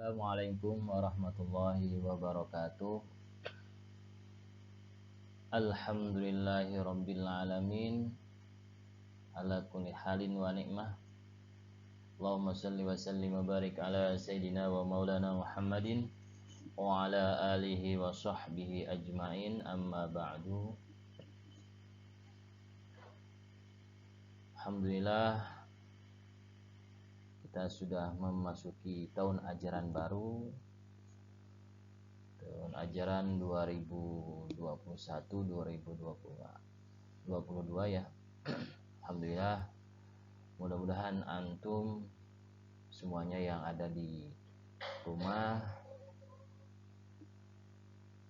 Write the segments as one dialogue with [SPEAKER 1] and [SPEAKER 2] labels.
[SPEAKER 1] Assalamualaikum warahmatullahi wabarakatuh. Alhamdulillahi rabbil alamin. Ala kulli halin wa ni'mah. Allahumma salli wa sallim wa barik ala sayyidina wa maulana Muhammadin wa ala alihi wa sahbihi ajmain, amma ba'du. Alhamdulillah, kita sudah memasuki tahun ajaran baru, tahun ajaran 2021-2022 ya. Alhamdulillah, mudah-mudahan antum semuanya yang ada di rumah,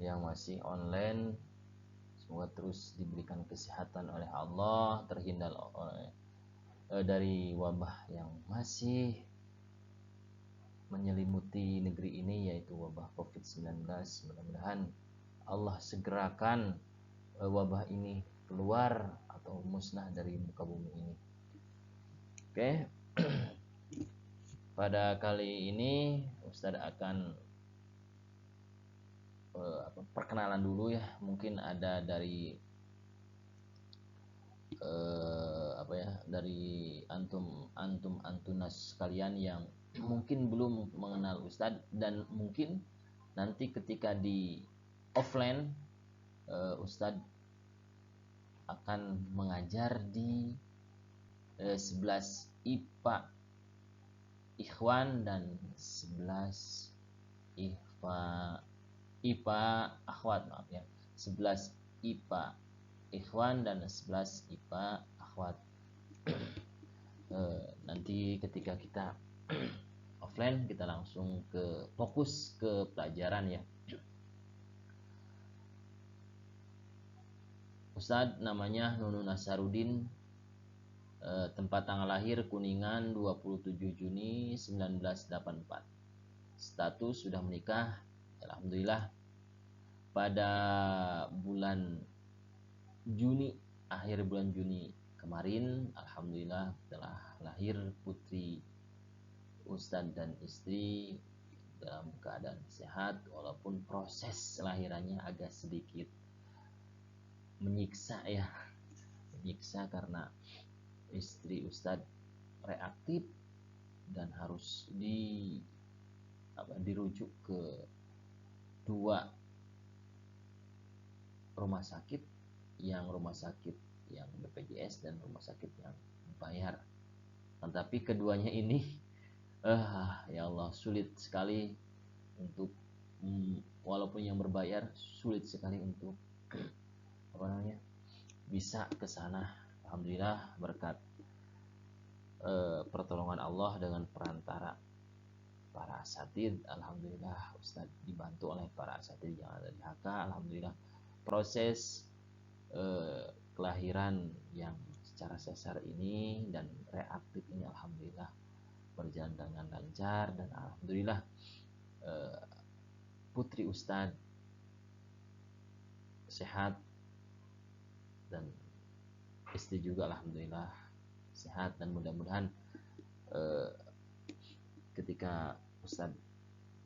[SPEAKER 1] yang masih online, semoga terus diberikan kesehatan oleh Allah, terhindar dari wabah yang masih menyelimuti negeri ini, yaitu wabah COVID-19. Mudah-mudahan Allah segerakan wabah ini keluar atau musnah dari muka bumi ini. Oke. Pada kali ini Ustadz akan perkenalan dulu ya. Mungkin ada dari dari antunas sekalian yang mungkin belum mengenal Ustadz, dan mungkin nanti ketika di offline Ustadz akan mengajar di 11 IPA Ikhwan dan 11 IPA Akhwat, maaf ya. 11 IPA Ikhwan dan 11 IPA Akhwat. Nanti ketika kita offline kita langsung fokus ke pelajaran ya. Ustadz namanya Nunun Nasarudin, tempat tanggal lahir Kuningan 27 Juni 1984. Status sudah menikah, alhamdulillah. Pada bulan Juni, akhir bulan Juni kemarin, alhamdulillah telah lahir putri Ustadz dan istri dalam keadaan sehat, walaupun proses lahirannya agak sedikit menyiksa ya, karena istri Ustadz reaktif dan harus dirujuk ke 2 rumah sakit yang BPJS dan rumah sakit yang bayar. Tetapi keduanya ini ya Allah, sulit sekali untuk walaupun yang berbayar, sulit sekali untuk bisa ke sana. Alhamdulillah berkat pertolongan Allah dengan perantara para asatid. Alhamdulillah Ustadz dibantu oleh para asatid yang ada di HK. Alhamdulillah proses kelahiran yang secara sesar ini dan reaktif ini alhamdulillah berjalan dengan lancar, dan alhamdulillah putri Ustadz sehat dan istri juga alhamdulillah sehat, dan mudah-mudahan ketika Ustadz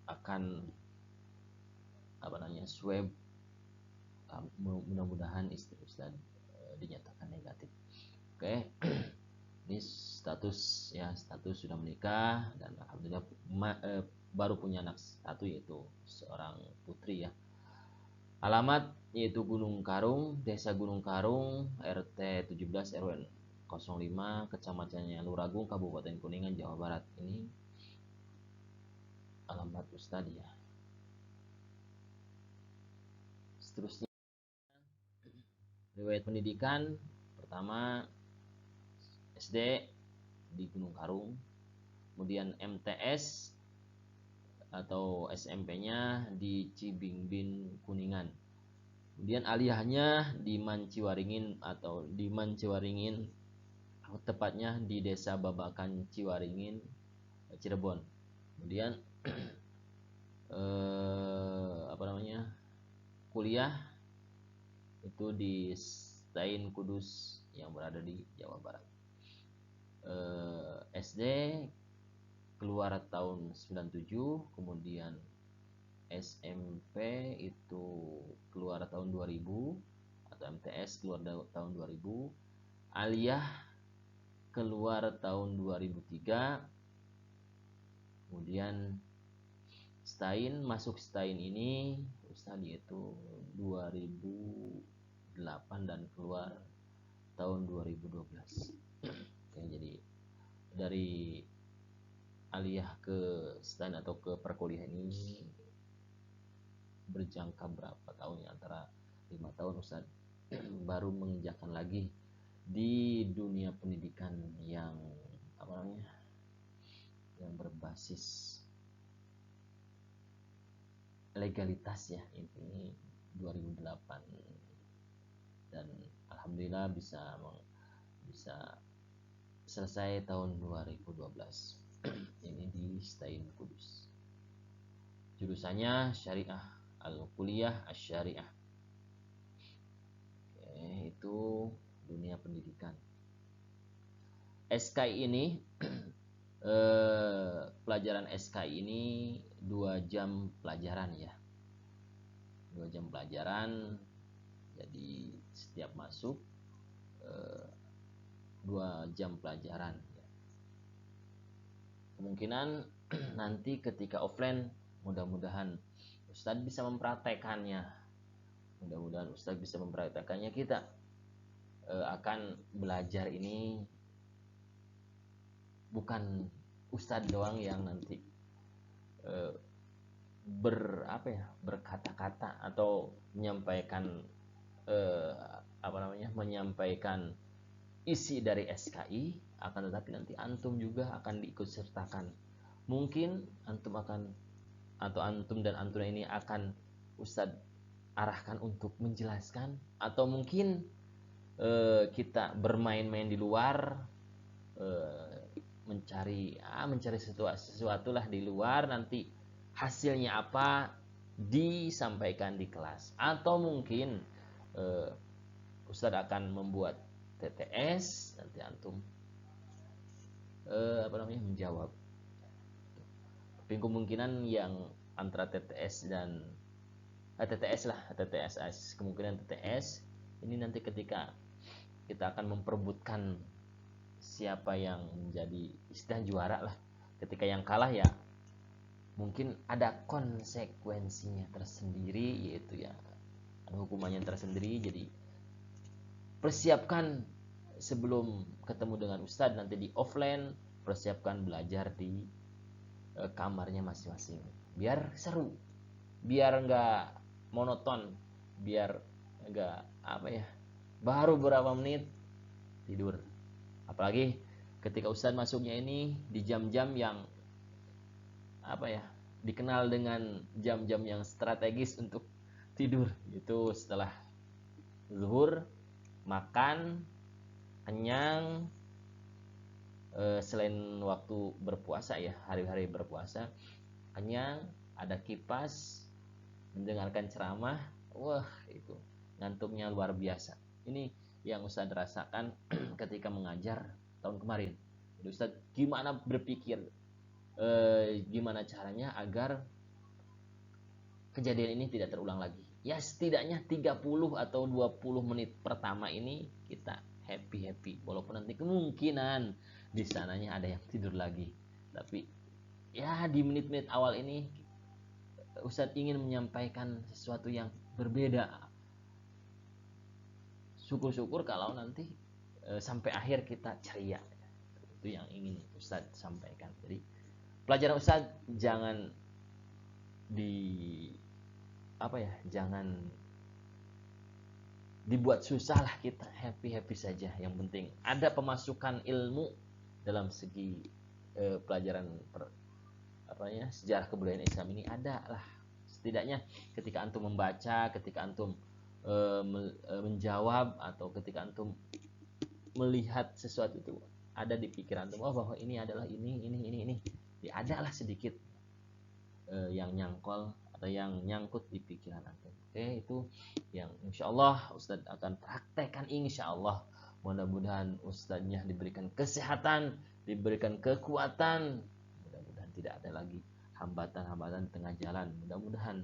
[SPEAKER 1] akan swab, mudah-mudahan istri Ustadz dinyatakan negatif. Oke. Ini status sudah menikah, dan alhamdulillah baru punya anak satu, yaitu seorang putri ya. Alamat yaitu Gunung Karung, Desa Gunung Karung, RT 17 RW 05, kecamatannya Luragung, Kabupaten Kuningan, Jawa Barat. Ini alamat Ustadz ya. Seterusnya riwayat pendidikan, pertama SD di Gunung Karung, kemudian MTS atau SMP-nya di Cibingbin Kuningan, kemudian aliyahnya di Manciwaringin, tepatnya di Desa Babakan Ciwaringin, Cirebon. Kemudian kuliah itu di Stain Kudus yang berada di Jawa Barat. SD keluar tahun 97, kemudian SMP itu keluar tahun 2000 atau MTS keluar tahun 2000, aliyah keluar tahun 2003, kemudian masuk Stein ini Ustaz yaitu 2008 dan keluar tahun 2012. Oke, jadi dari aliyah ke Stein atau ke perkuliahan ini berjangka berapa tahun ya, antara 5 tahun Ustaz baru menginjakan lagi di dunia pendidikan yang apa namanya, yang berbasis legalitas ya. Ini 2008 dan alhamdulillah bisa selesai tahun 2012. Ini di Stein Kudus. Jurusannya syariah, al-kuliah asy-syariah. Oke, itu dunia pendidikan. SKI ini pelajaran SKI ini 2 jam pelajaran ya. 2 jam pelajaran. Jadi setiap masuk 2 jam pelajaran ya. Kemungkinan nanti ketika offline mudah-mudahan Ustadz bisa mempraktekannya. Mudah-mudahan Ustadz bisa mempraktekannya. Kita akan belajar ini bukan Ustadz doang yang nanti berkata-kata atau menyampaikan menyampaikan isi dari SKI, akan tetapi nanti antum juga akan diikut sertakan. Mungkin antum dan antuna ini akan Ustadz arahkan untuk menjelaskan, atau mungkin kita bermain-main di luar, mencari sesuatu lah di luar, nanti hasilnya apa disampaikan di kelas. Atau mungkin Ustadz akan membuat TTS, nanti antum menjawab. Tapi kemungkinan yang antara TTS dan kemungkinan TTS ini nanti ketika kita akan memperebutkan siapa yang menjadi istilah juara lah. Ketika yang kalah ya mungkin ada konsekuensinya tersendiri, yaitu ya ada hukumannya tersendiri. Jadi persiapkan sebelum ketemu dengan Ustadz nanti di offline, persiapkan belajar di kamarnya masing-masing biar seru, biar nggak monoton, biar nggak baru beberapa menit tidur. Apalagi ketika Ustadz masuknya ini di jam-jam yang dikenal dengan jam-jam yang strategis untuk tidur, itu setelah zuhur, makan kenyang, selain waktu berpuasa ya, hari-hari berpuasa, kenyang, ada kipas, mendengarkan ceramah, wah itu ngantuknya luar biasa. Ini yang Ustadz rasakan ketika mengajar tahun kemarin. Jadi Ustadz gimana berpikir, gimana caranya agar kejadian ini tidak terulang lagi. Ya setidaknya 30 atau 20 menit pertama ini kita happy, walaupun nanti kemungkinan di sananya ada yang tidur lagi. Tapi ya di menit-menit awal ini Ustadz ingin menyampaikan sesuatu yang berbeda. Syukur-syukur kalau nanti sampai akhir kita ceria. Itu yang ingin Ustadz sampaikan. Jadi pelajaran Ustadz jangan jangan dibuat susah lah, kita happy saja. Yang penting ada pemasukan ilmu dalam segi pelajaran sejarah kebudayaan Islam ini ada lah. Setidaknya ketika antum membaca, ketika antum menjawab, atau ketika antum melihat sesuatu itu ada di pikiran antum, bahwa ini adalah ini. Ya, adalah sedikit yang nyangkol atau yang nyangkut di pikiran antum. Oke, itu yang insyaallah Ustadz akan praktekkan insyaallah. Mudah-mudahan Ustadznya diberikan kesehatan, diberikan kekuatan, tidak ada lagi hambatan-hambatan di tengah jalan. Mudah-mudahan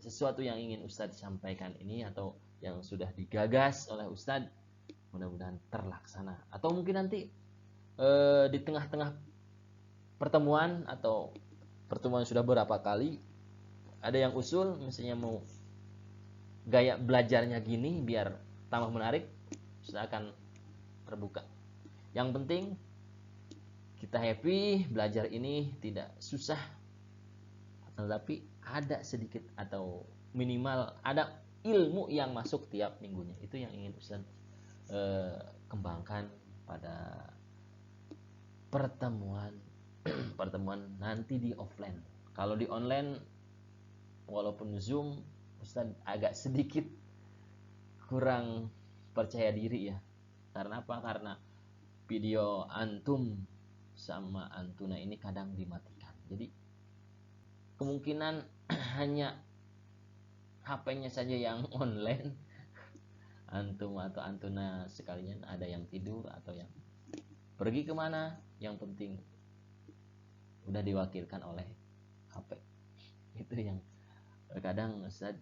[SPEAKER 1] sesuatu yang ingin Ustadz sampaikan ini atau yang sudah digagas oleh Ustadz mudah-mudahan terlaksana. Atau mungkin nanti di tengah-tengah pertemuan atau pertemuan sudah berapa kali ada yang usul misalnya mau gaya belajarnya gini biar tambah menarik, Ustadz akan terbuka. Yang penting kita happy, belajar ini tidak susah, tetapi ada sedikit atau minimal ada ilmu yang masuk tiap minggunya. Itu yang ingin Ustaz kembangkan pada pertemuan pertemuan nanti di offline. Kalau di online walaupun Zoom, Ustaz agak sedikit kurang percaya diri ya. Karena apa? Karena video antum sama antuna ini kadang dimatikan. Jadi kemungkinan hanya HP-nya saja yang online, antum atau antuna sekalian ada yang tidur atau yang pergi kemana, yang penting udah diwakilkan oleh HP. Itu yang kadang Ustaz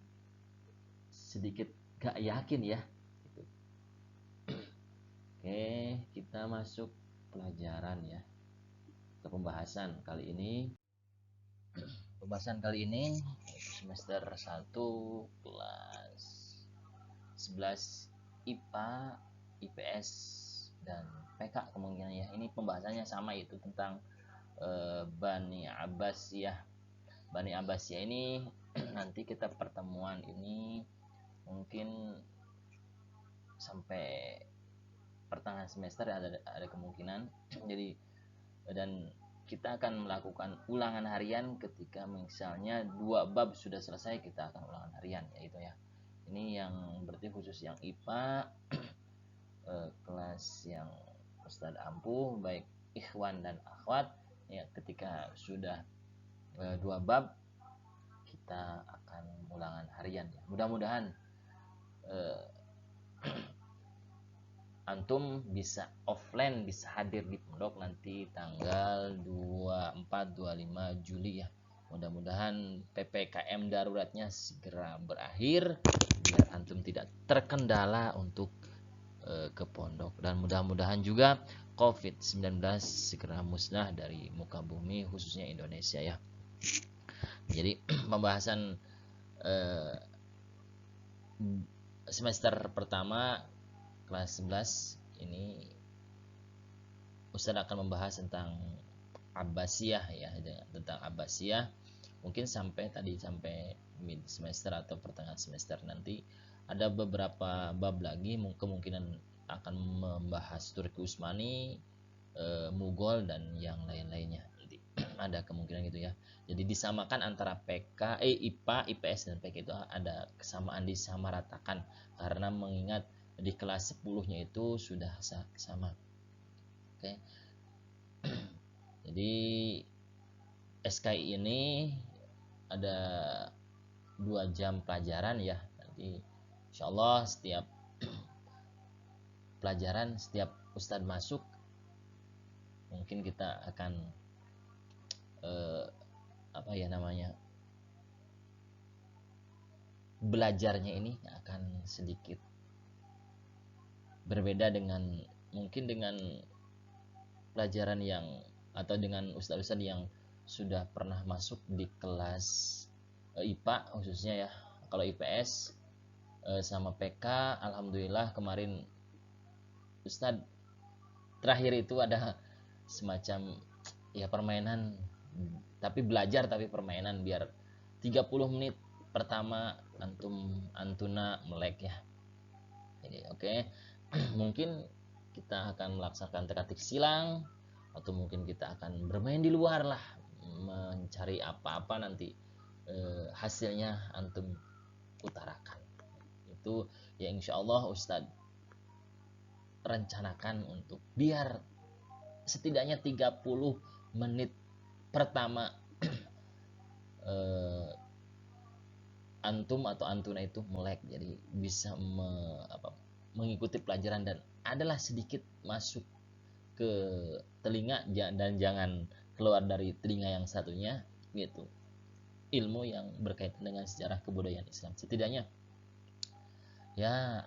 [SPEAKER 1] sedikit gak yakin ya. Oke, kita masuk pelajaran ya. Ke pembahasan kali ini. Pembahasan kali ini semester 1 kelas 11 IPA, IPS dan PK kemungkinan ya. Ini pembahasannya sama, itu tentang Bani Abbasiyah. Bani Abbasiyah ini nanti kita pertemuan ini mungkin sampai pertengahan semester ada kemungkinan. Jadi dan kita akan melakukan ulangan harian ketika misalnya 2 bab sudah selesai, kita akan ulangan harian ya itu ya. Ini yang berarti khusus yang IPA kelas yang Ustadz ampuh, baik ikhwan dan akhwat ya, ketika sudah 2 bab kita akan ulangan harian ya. Mudah-mudahan antum bisa offline, bisa hadir di pondok nanti tanggal 24-25 Juli ya. Mudah-mudahan PPKM daruratnya segera berakhir biar antum tidak terkendala untuk ke pondok, dan mudah-mudahan juga COVID-19 segera musnah dari muka bumi khususnya Indonesia ya. Jadi pembahasan semester pertama kelas 11 ini Ustadz akan membahas tentang Abbasiyah ya, tentang Abbasiyah. Mungkin sampai mid semester atau pertengahan semester nanti ada beberapa bab lagi, kemungkinan akan membahas Turki Utsmani, Mughal dan yang lain-lainnya. Jadi ada kemungkinan gitu ya. Jadi disamakan antara PK, IPA, IPS dan PK itu ada kesamaan, disamaratakan karena mengingat di kelas 10-nya itu sudah sama. Oke. Jadi SKI ini ada 2 jam pelajaran ya. Nanti insyaallah setiap pelajaran, setiap Ustadz masuk mungkin kita akan belajarnya ini akan sedikit berbeda dengan mungkin dengan pelajaran yang atau dengan ustadz-ustadz yang sudah pernah masuk di kelas IPA khususnya ya. Kalau IPS sama PK alhamdulillah kemarin Ustadz terakhir itu ada semacam ya permainan, tapi belajar tapi permainan, biar 30 menit pertama antuna melek ya. Jadi oke. Mungkin kita akan melaksanakan teka-teki silang atau mungkin kita akan bermain di luar lah, mencari apa-apa nanti hasilnya antum utarakan. Itu ya insyaallah Ustadz rencanakan untuk biar setidaknya 30 menit pertama antum atau antuna itu melek, jadi bisa mengikuti pelajaran dan adalah sedikit masuk ke telinga, dan jangan keluar dari telinga yang satunya, gitu. Ilmu yang berkaitan dengan sejarah kebudayaan Islam. Setidaknya ya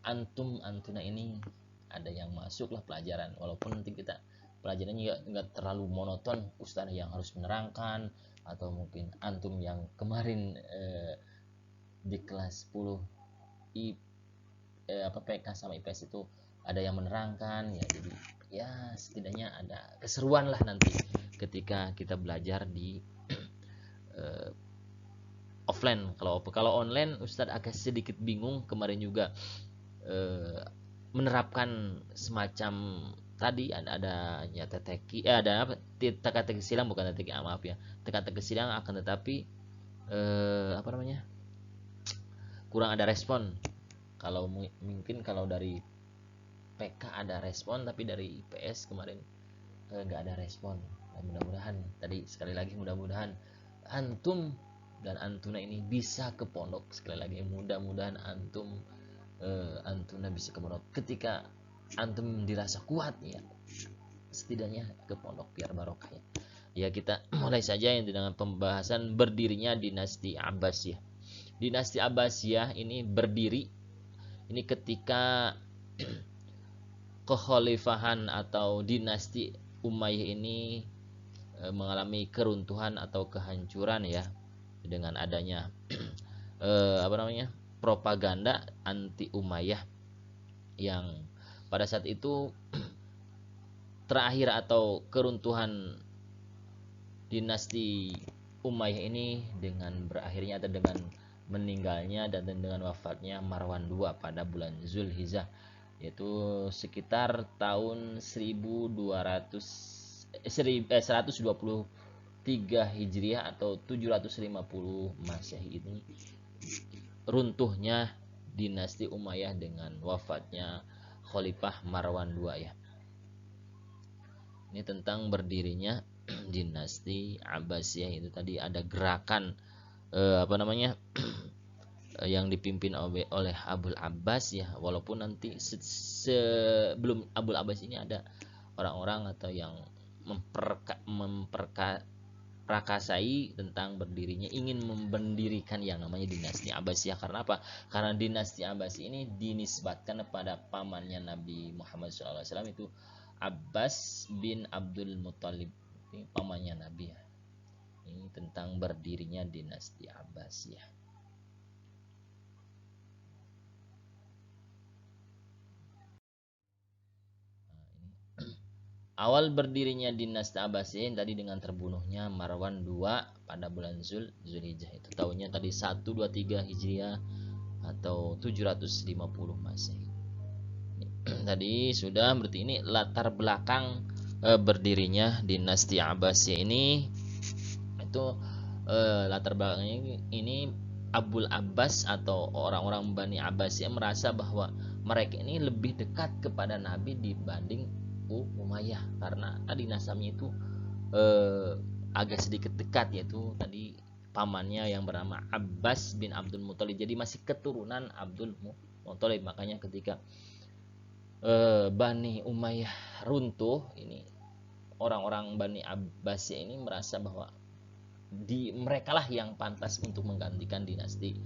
[SPEAKER 1] antuna ini ada yang masuk lah pelajaran, walaupun nanti kita pelajarannya nggak terlalu monoton, ustaz yang harus menerangkan, atau mungkin antum yang kemarin di kelas 10 PK sama IPS itu ada yang menerangkan ya, jadi ya setidaknya ada keseruan lah nanti ketika kita belajar di offline. Kalau online Ustadz agak sedikit bingung kemarin juga menerapkan semacam tadi adanya teteki ada apa teka-teki silang, bukan teteki, maaf ya, teka-teki silang, akan tetapi kurang ada respon. Kalau mungkin kalau dari PK ada respon, tapi dari IPS kemarin nggak ada respon. Nah, mudah-mudahan tadi sekali lagi mudah-mudahan antum dan antuna ini bisa ke pondok. Sekali lagi mudah-mudahan antuna bisa ke pondok. Ketika antum dirasa kuat ya, setidaknya ke pondok biar barokah ya. Ya, kita mulai saja yang dengan pembahasan berdirinya dinasti Abbasiyah. Dinasti Abbasiyah ini berdiri ini ketika kekhalifahan atau dinasti Umayyah ini mengalami keruntuhan atau kehancuran ya, dengan adanya propaganda anti Umayyah yang pada saat itu terakhir atau keruntuhan dinasti Umayyah ini dengan berakhirnya atau dengan meninggalnya dan dengan wafatnya Marwan II pada bulan Zulhijjah, yaitu sekitar tahun 123 Hijriah atau 750 Masehi. Ini runtuhnya dinasti Umayyah dengan wafatnya Khalifah Marwan II ya. Ini tentang berdirinya dinasti Abbasiyah. Itu tadi ada gerakan yang dipimpin oleh Abul Abbas ya, walaupun nanti sebelum Abul Abbas ini ada orang-orang atau yang memperkasai tentang berdirinya, ingin mendirikan yang namanya dinasti Abbasiyah. Karena apa? Karena dinasti Abbasiyah ini dinisbatkan kepada pamannya Nabi Muhammad SAW, itu Abbas bin Abdul Muthalib, pamannya Nabi ya. Ini tentang berdirinya dinasti Abbasiyah. Awal berdirinya dinasti Abbasiyah tadi dengan terbunuhnya Marwan II pada bulan Zulhijjah, itu tahunnya tadi 123 Hijriah atau 750 Masehi. Tadi sudah, berarti ini latar belakang berdirinya dinasti Abbasiyah ini. Itu latar belakangnya ini Abul Abbas atau orang-orang Bani Abbasiyah merasa bahwa mereka ini lebih dekat kepada Nabi dibanding Umayyah, karena tadi nasabnya itu agak sedikit dekat, yaitu tadi pamannya yang bernama Abbas bin Abdul Muthalib, jadi masih keturunan Abdul Muthalib. Makanya ketika Bani Umayyah runtuh, ini orang-orang Bani Abbasiyah ini merasa bahwa mereka lah yang pantas untuk menggantikan dinasti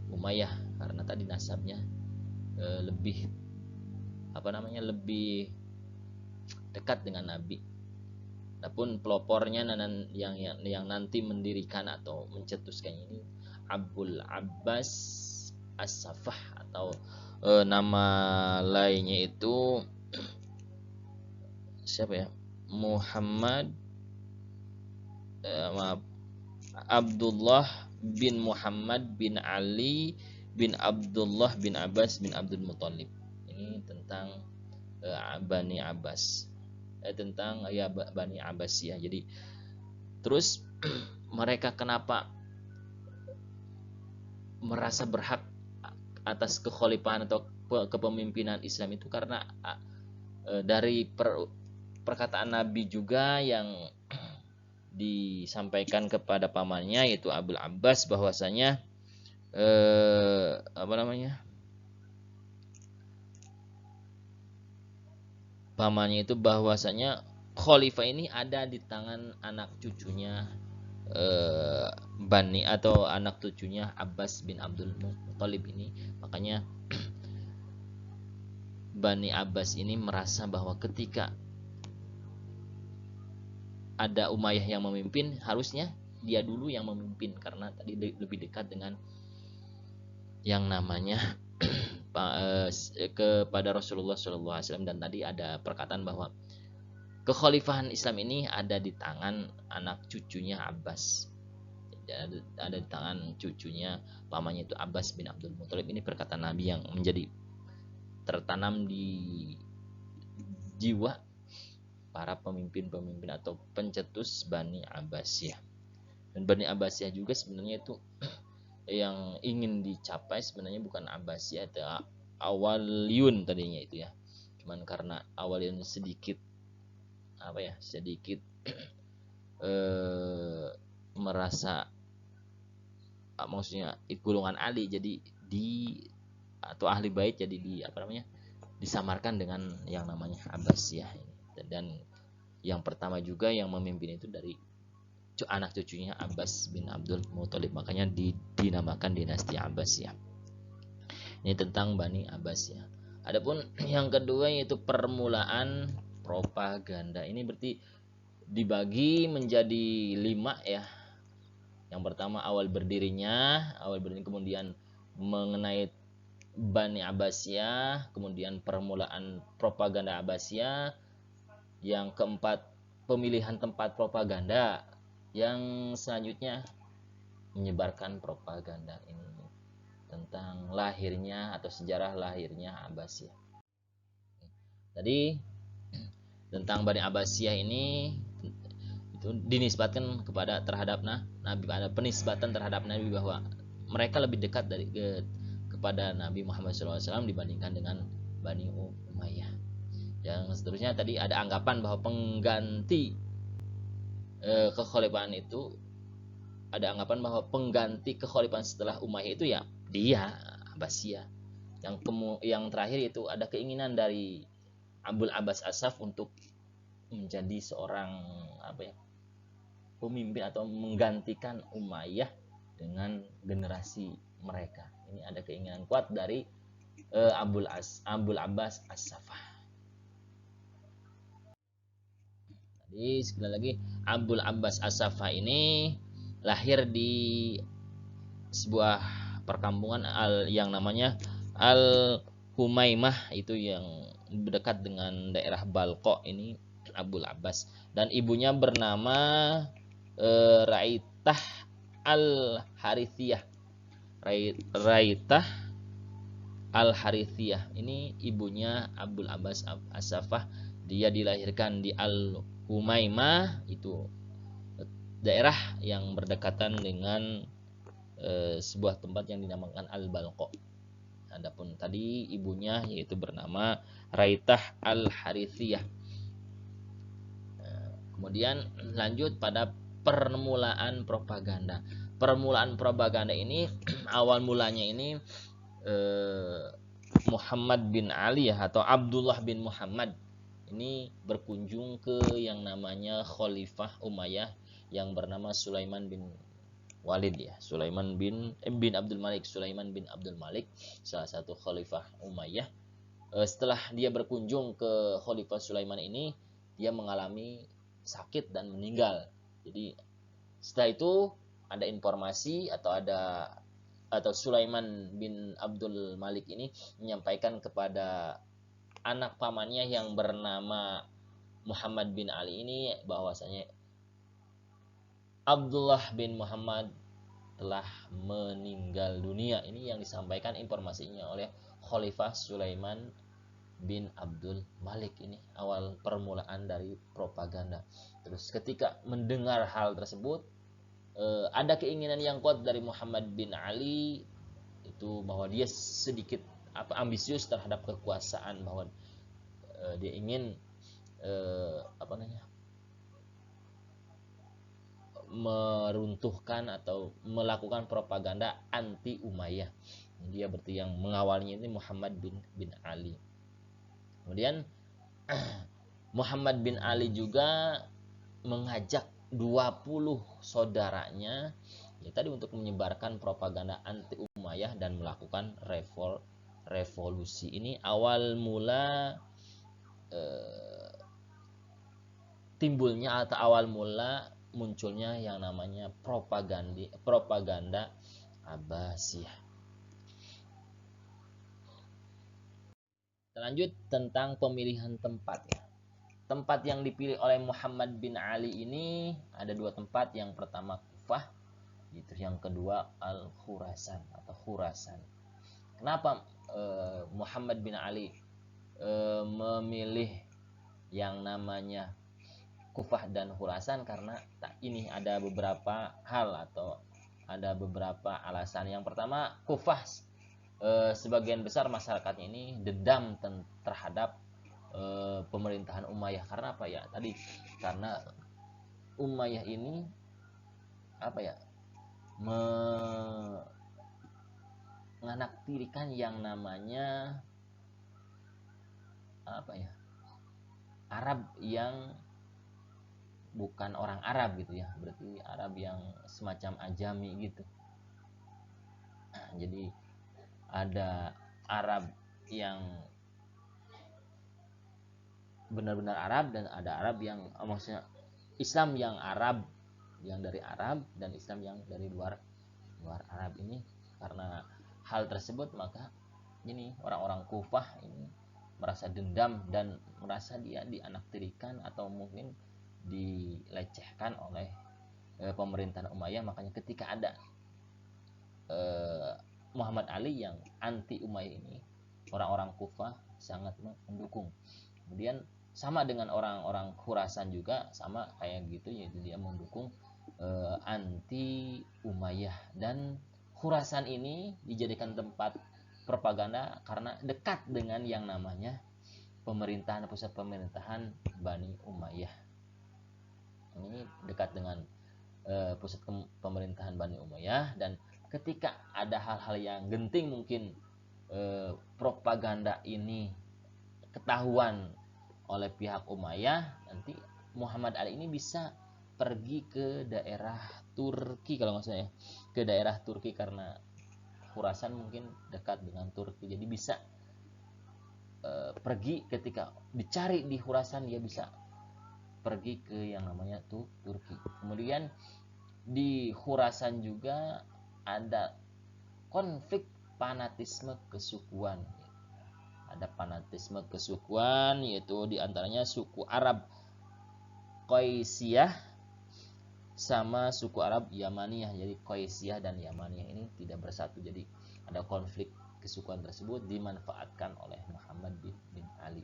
[SPEAKER 1] Umayyah, karena tadi nasabnya lebih lebih dekat dengan Nabi. Adapun pelopornya yang nanti mendirikan atau mencetuskannya ini Abul Abbas As-Safah, atau nama lainnya itu siapa ya? Muhammad Abdullah bin Muhammad bin Ali bin Abdullah bin Abbas bin Abdul Muthalib. Ini tentang Bani Abbas, tentang Bani Abbas ya. Jadi terus mereka kenapa merasa berhak atas kekhalifahan atau kepemimpinan Islam itu? Karena dari perkataan Nabi juga yang disampaikan kepada pamannya yaitu Abul Abbas, bahwasanya pamannya itu bahwasanya khalifah ini ada di tangan anak cucunya Bani atau anak cucunya Abbas bin Abdul Muthalib ini. Makanya Bani Abbas ini merasa bahwa ketika ada Umayyah yang memimpin, harusnya dia dulu yang memimpin karena tadi lebih dekat dengan yang namanya kepada Rasulullah SAW. Dan tadi ada perkataan bahwa kekhalifahan Islam ini ada di tangan anak cucunya Abbas, ada di tangan cucunya pamannya itu Abbas bin Abdul Muthalib. Ini perkataan Nabi yang menjadi tertanam di jiwa para pemimpin-pemimpin atau pencetus Bani Abbasiyah. Dan Bani Abbasiyah juga sebenarnya itu yang ingin dicapai sebenarnya bukan Abbasiyah atau Awaliyun tadinya itu ya. Cuman karena Awaliyun sedikit merasa maksudnya golongan Ali, jadi atau ahli bait, jadi disamarkan dengan yang namanya Abbasiyah ini. Dan yang pertama juga yang memimpin itu dari anak cucunya Abbas bin Abdul Muthalib, makanya dinamakan dinasti Abbasiyah. Ini tentang Bani Abbasiyah. Adapun yang kedua yaitu permulaan propaganda. Ini berarti dibagi menjadi 5 ya. Yang pertama awal berdirinya, kemudian mengenai Bani Abbasiyah, kemudian permulaan propaganda Abbasiyah, yang keempat pemilihan tempat propaganda, yang selanjutnya menyebarkan propaganda ini, tentang lahirnya atau sejarah lahirnya Abbasiyah. Tadi tentang Bani Abbasiyah ini itu dinisbatkan terhadap Nabi, ada penisbatan terhadap Nabi bahwa mereka lebih dekat kepada Nabi Muhammad SAW dibandingkan dengan Bani Umayyah. Yang seterusnya tadi ada anggapan bahwa pengganti kekhalifahan itu, ada anggapan bahwa pengganti kekhalifahan setelah Umayyah itu ya dia Abbasiyah. Yang terakhir itu ada keinginan dari Abul Abbas As-Saff untuk menjadi seorang pemimpin atau menggantikan Umayyah dengan generasi mereka. Ini ada keinginan kuat dari Abul Abbas As-Saffah. Jadi sekali lagi, Abul Abbas As-Saffah ini lahir di sebuah perkampungan yang namanya Al-Humaimah, itu yang dekat dengan daerah Balqa ini, Abul Abbas. Dan ibunya bernama Raitah Al-Harithiyah. Raitah Al-Harithiyah ini ibunya Abul Abbas As-Saffah. Dia dilahirkan di Al-Humaimah, itu daerah yang berdekatan dengan sebuah tempat yang dinamakan Al-Balqa. Adapun tadi ibunya yaitu bernama Raitah Al-Harithiyah. Kemudian lanjut pada permulaan propaganda. Permulaan propaganda ini awal mulanya ini Muhammad bin Ali atau Abdullah bin Muhammad ini berkunjung ke yang namanya Khalifah Umayyah yang bernama Sulaiman bin Walid ya, Sulaiman bin Abdul Malik, salah satu Khalifah Umayyah. Setelah dia berkunjung ke Khalifah Sulaiman ini, dia mengalami sakit dan meninggal. Jadi setelah itu ada informasi atau Sulaiman bin Abdul Malik ini menyampaikan kepada anak pamannya yang bernama Muhammad bin Ali ini bahwasanya Abdullah bin Muhammad telah meninggal dunia. Ini yang disampaikan informasinya oleh Khalifah Sulaiman bin Abdul Malik. Ini awal permulaan dari propaganda. Terus ketika mendengar hal tersebut, ada keinginan yang kuat dari Muhammad bin Ali itu bahwa dia sedikit ambisius terhadap kekuasaan, bahwa dia ingin meruntuhkan atau melakukan propaganda anti Umayyah. Dia berarti yang mengawalnya ini Muhammad bin Ali. Kemudian Muhammad bin Ali juga mengajak 20 saudaranya ya tadi untuk menyebarkan propaganda anti Umayyah dan melakukan revolusi. Ini awal mula timbulnya atau awal mula munculnya yang namanya propaganda Abbasiyah. Lanjut tentang pemilihan tempat ya. Tempat yang dipilih oleh Muhammad bin Ali ini ada dua tempat. Yang pertama Kufah, itu yang kedua Al-Khurasan atau Khurasan. Kenapa Muhammad bin Ali memilih yang namanya Kufah dan Khurasan? Karena ini ada beberapa hal atau ada beberapa alasan. Yang pertama, Kufah sebagian besar masyarakat ini dendam terhadap pemerintahan Umayyah. Karena apa ya? Tadi karena Umayyah ini apa ya? Menganaktirikan yang namanya apa ya? Arab yang bukan orang Arab gitu ya. Berarti Arab yang semacam ajami gitu. Nah, jadi ada Arab yang benar-benar Arab dan ada Arab yang maksudnya Islam yang Arab, yang dari Arab, dan Islam yang dari luar Arab. Ini karena hal tersebut maka ini orang-orang Kufah ini merasa dendam dan merasa dia dianaktirikan atau mungkin dilecehkan oleh pemerintahan Umayyah. Makanya ketika ada Muhammad Ali yang anti Umayyah ini, orang-orang Kufah sangat mendukung. Kemudian sama dengan orang-orang Khurasan juga sama kayak gitu, yaitu dia mendukung anti Umayyah. Dan Khurasan ini dijadikan tempat propaganda karena dekat dengan yang namanya pusat pemerintahan Bani Umayyah. Ini dekat dengan pusat pemerintahan Bani Umayyah, dan ketika ada hal-hal yang genting mungkin propaganda ini ketahuan oleh pihak Umayyah, nanti Muhammad Ali ini bisa pergi ke daerah Turki kalau nggak salah ya, ke daerah Turki karena Khurasan mungkin dekat dengan Turki, jadi bisa pergi ketika dicari di Khurasan dia bisa pergi ke yang namanya Turki. Kemudian di Khurasan juga ada konflik fanatisme kesukuan. Ada fanatisme kesukuan, yaitu diantaranya suku Arab Qaisiyah sama suku Arab Yamaniyah. Jadi Qaisiyah dan Yamaniyah ini tidak bersatu. Jadi ada konflik kesukuan tersebut dimanfaatkan oleh Muhammad bin Ali.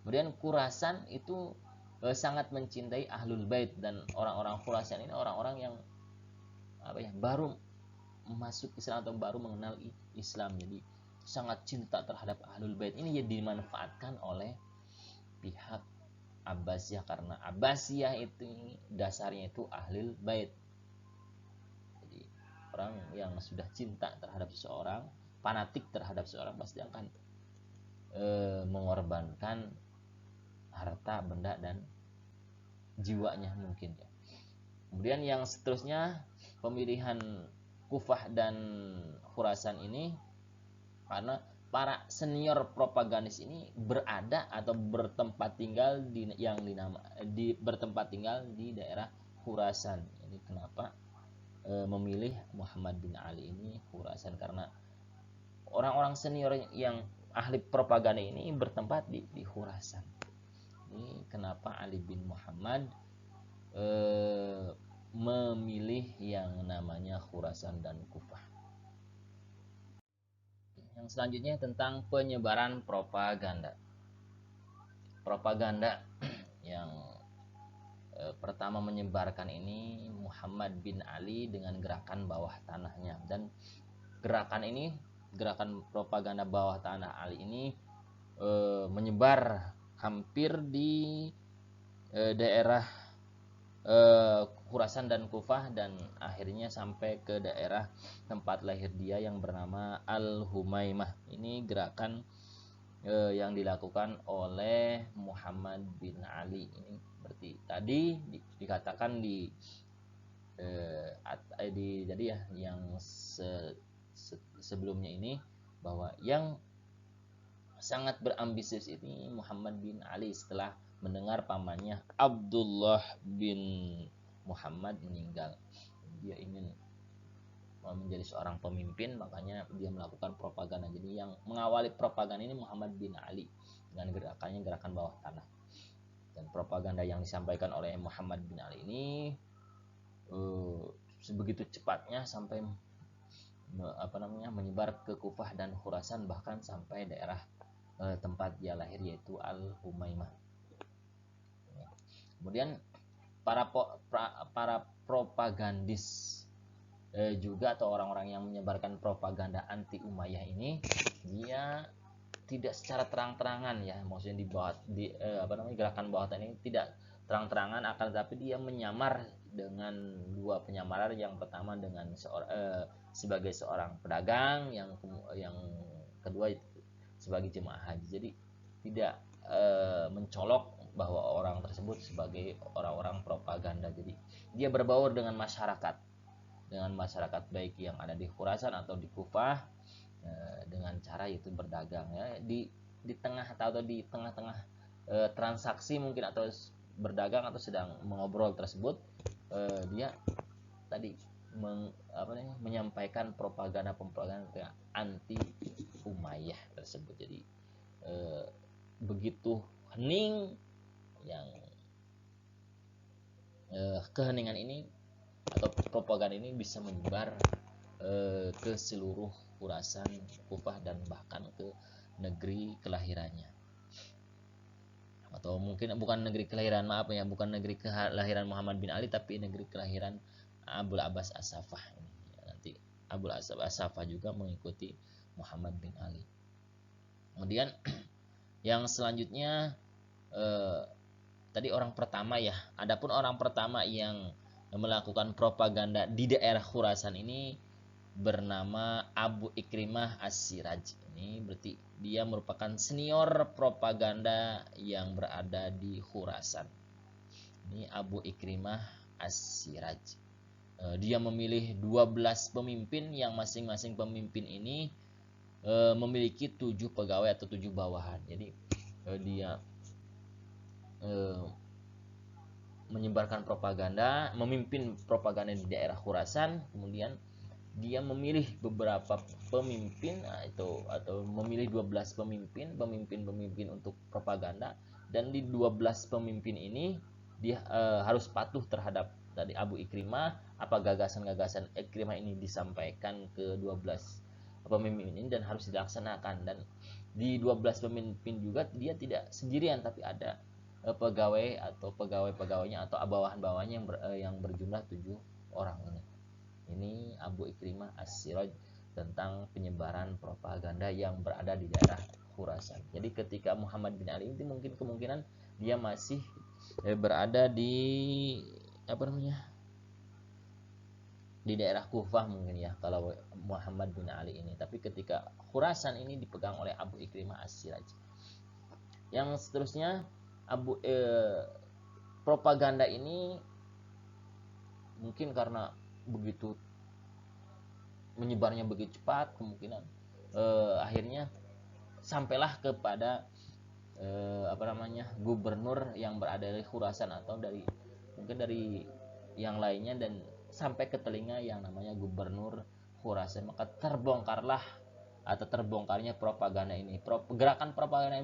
[SPEAKER 1] Kemudian Khurasan itu sangat mencintai Ahlul Bait, dan orang-orang Khurasan ini orang-orang yang apa ya, baru masuk Islam atau baru mengenal Islam. Jadi sangat cinta terhadap Ahlul Bait. Ini ya dimanfaatkan oleh pihak Abbasiyah karena Abbasiyah itu dasarnya itu Ahlul Bait. Jadi orang yang sudah cinta terhadap seseorang, fanatik terhadap seseorang, pasti akan mengorbankan harta, benda, dan jiwanya mungkin ya. Kemudian yang seterusnya, pemilihan Kufah dan Khurasan ini karena para senior propagandis ini berada atau bertempat tinggal bertempat tinggal di daerah Khurasan. Ini kenapa memilih Muhammad bin Ali ini Khurasan, karena orang-orang senior yang ahli propaganda ini bertempat di Khurasan. Ini kenapa Ali bin Muhammad memilih yang namanya Khurasan dan Kufah. Yang selanjutnya tentang penyebaran propaganda. Propaganda yang pertama menyebarkan ini Muhammad bin Ali dengan gerakan bawah tanahnya. Dan gerakan propaganda bawah tanah Ali ini menyebar hampir di daerah Khurasan dan Kufah, dan akhirnya sampai ke daerah tempat lahir dia yang bernama Al-Humaimah. Ini gerakan yang dilakukan oleh Muhammad bin Ali. Ini berarti tadi dikatakan jadi ya yang sebelumnya ini bahwa yang sangat berambisius ini Muhammad bin Ali setelah mendengar pamannya Abdullah bin Muhammad meninggal. Dia ingin menjadi seorang pemimpin, makanya dia melakukan propaganda. Jadi yang mengawali propaganda ini Muhammad bin Ali dengan gerakannya gerakan bawah tanah. Dan propaganda yang disampaikan oleh Muhammad bin Ali ini sebegitu cepatnya sampai menyebar ke Kufah dan Khurasan, bahkan sampai daerah tempat dia lahir yaitu Al-Humaimah. Kemudian para propagandis juga atau orang-orang yang menyebarkan propaganda anti Umayyah ini, dia tidak secara terang-terangan ya, maksudnya gerakan bawah tanah ini tidak terang-terangan, akan tetapi dia menyamar dengan dua penyamaran. Yang pertama dengan sebagai seorang pedagang, yang kedua sebagai jemaah haji. Jadi tidak mencolok bahwa orang tersebut sebagai orang-orang propaganda. Jadi dia berbaur dengan masyarakat baik yang ada di Khurasan atau di Kufah dengan cara itu berdagang ya, di tengah-tengah transaksi mungkin atau berdagang atau sedang mengobrol tersebut, dia tadi menyampaikan propaganda anti Umayyah tersebut. Jadi begitu hening yang keheningan ini atau propaganda ini bisa menyebar ke seluruh Khurasan, Kufah, dan bahkan ke negeri kelahirannya. Atau mungkin bukan negeri kelahiran, bukan negeri kelahiran Muhammad bin Ali, tapi negeri kelahiran Abul Abbas As-Saffah. Nanti Abul Abbas As-Saffah juga mengikuti Muhammad bin Ali. Kemudian yang selanjutnya tadi orang pertama ya. Adapun orang pertama yang melakukan propaganda di daerah Khurasan ini bernama Abu Ikrimah As-Siraj. Ini berarti dia merupakan senior propaganda yang berada di Khurasan. Ini Abu Ikrimah As-Siraj. Dia memilih 12 pemimpin yang masing-masing pemimpin ini memiliki 7 pegawai atau 7 bawahan. Jadi dia menyebarkan propaganda, memimpin propaganda di daerah Khurasan. Kemudian dia memilih beberapa pemimpin atau memilih 12 pemimpin untuk propaganda, dan di 12 pemimpin ini dia harus patuh terhadap tadi Abu Ikrimah. Apa gagasan-gagasan Ikrimah ini disampaikan ke 12 pemimpin ini dan harus dilaksanakan. Dan di 12 pemimpin juga dia tidak sendirian, tapi ada pegawai atau pegawai-pegawainya atau bawahan-bawahannya yang berjumlah 7 orang ini. Ini Abu Ikrimah As-Siraj tentang penyebaran propaganda yang berada di daerah Khurasan. Jadi ketika Muhammad bin Ali itu mungkin kemungkinan dia masih berada di di daerah Kufah mungkin ya kalau Muhammad bin Ali ini. Tapi ketika Khurasan ini dipegang oleh Abu Ikrimah As-Siraj. Yang seterusnya propaganda ini mungkin karena begitu menyebarnya begitu cepat, kemungkinan akhirnya sampailah kepada gubernur yang berada di Khurasan atau mungkin dari yang lainnya, dan sampai ke telinga yang namanya gubernur Khurasan. Maka terbongkarnya propaganda ini. Gerakan propaganda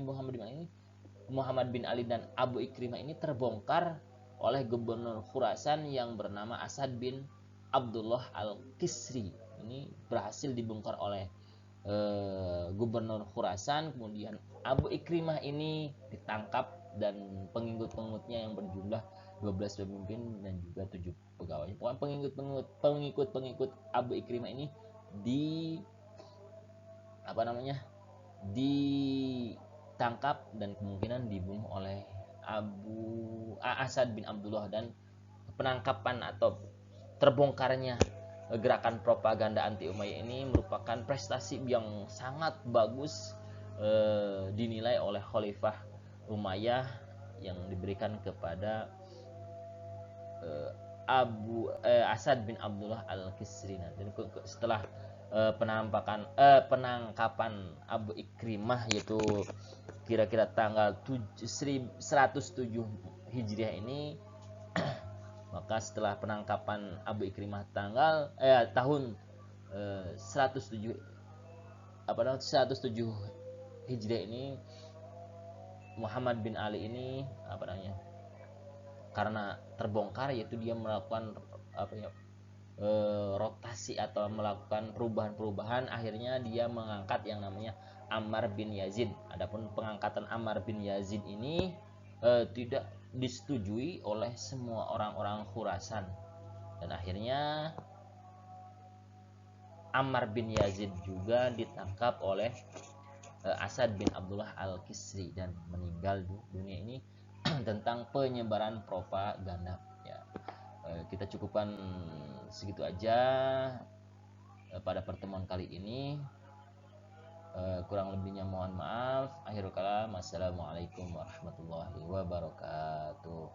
[SPEAKER 1] Muhammad bin Ali dan Abu Ikrimah ini terbongkar oleh gubernur Khurasan yang bernama Asad bin Abdullah Al-Kisri. Ini berhasil dibongkar oleh gubernur Khurasan. Kemudian Abu Ikrimah ini ditangkap dan pengikut-pengikutnya yang berjumlah 12 pemimpin dan juga 7 pegawai. Pengikut-pengikut Abu Ikrimah ini ditangkap dan kemungkinan dibunuh oleh Asad bin Abdullah. Dan penangkapan atau terbongkarnya gerakan propaganda anti Umayyah ini merupakan prestasi yang sangat bagus dinilai oleh Khalifah Umayyah yang diberikan kepada Asad bin Abdullah Al-Kisri. Dan setelah penangkapan Abu Ikrimah, yaitu kira-kira tanggal 107 Hijriah ini, maka setelah penangkapan Abu Ikrimah tahun 107 Hijriah ini, Muhammad bin Ali ini karena terbongkar, yaitu dia melakukan rotasi atau melakukan perubahan-perubahan, akhirnya dia mengangkat yang namanya Ammar bin Yazid. Adapun pengangkatan Ammar bin Yazid ini tidak disetujui oleh semua orang-orang Khurasan, dan akhirnya Ammar bin Yazid juga ditangkap oleh Asad bin Abdullah Al-Kisri dan meninggal dunia ini tentang penyebaran propaganda. Ya, kita cukupkan segitu aja pada pertemuan kali ini. Kurang lebihnya mohon maaf. Akhirul kalam, assalamualaikum warahmatullahi wabarakatuh.